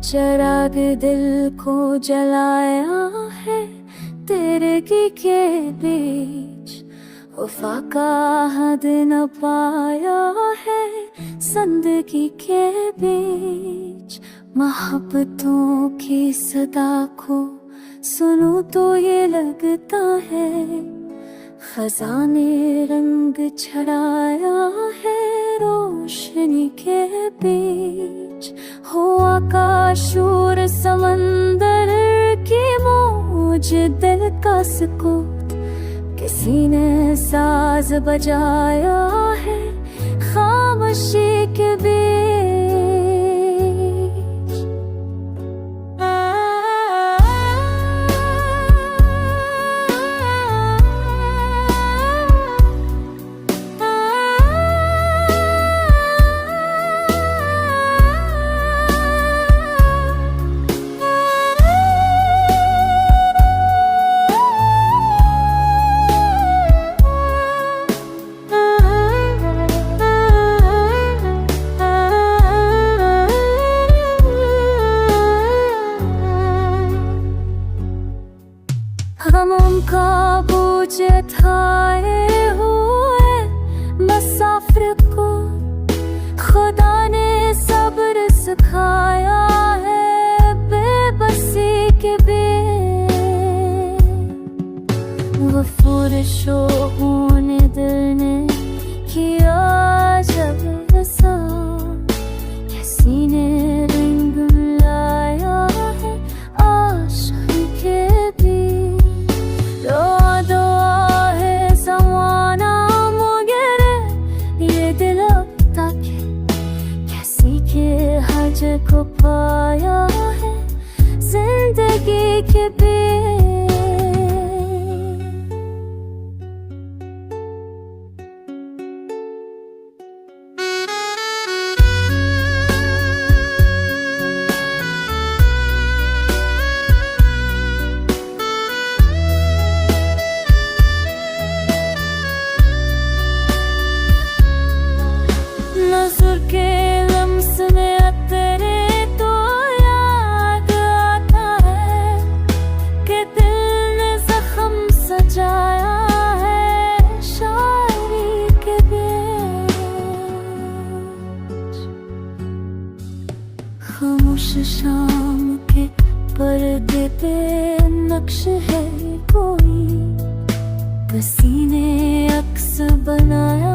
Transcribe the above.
चिराग दिल को जलाया है तेरे की के बीच, वफा का हद न पाया है जिंदगी के बीच। मोहब्बतों की सदा को सुनूं तो ये लगता है खजाने रंग छड़ाया है रोशनी के बीच। हो आकाश और समंदर की मौज दिल का सुकून, किसी ने साज बजाया है खामोशी के बीच। हम उनका बोझ उठाए हुए मुसाफिर को खुदा ने सब्र सिखाया है बेबसी के बीच। वो फुरशो होने दिल ने किया जब रसा, किसी ने रंग लाया है आशाएं के बीच। दुआ है ज़माना मुगरे ये दिल ताकि किसी के हज को पाया है जिंदगी के बीच। नज़र के लम्स में तेरे तो याद आता है कि दिल ने जख्म सजाया है शायरी के बीच। खामोश शाम के पर्दे पे नक्श है कोई, किसी ने अक्स बनाया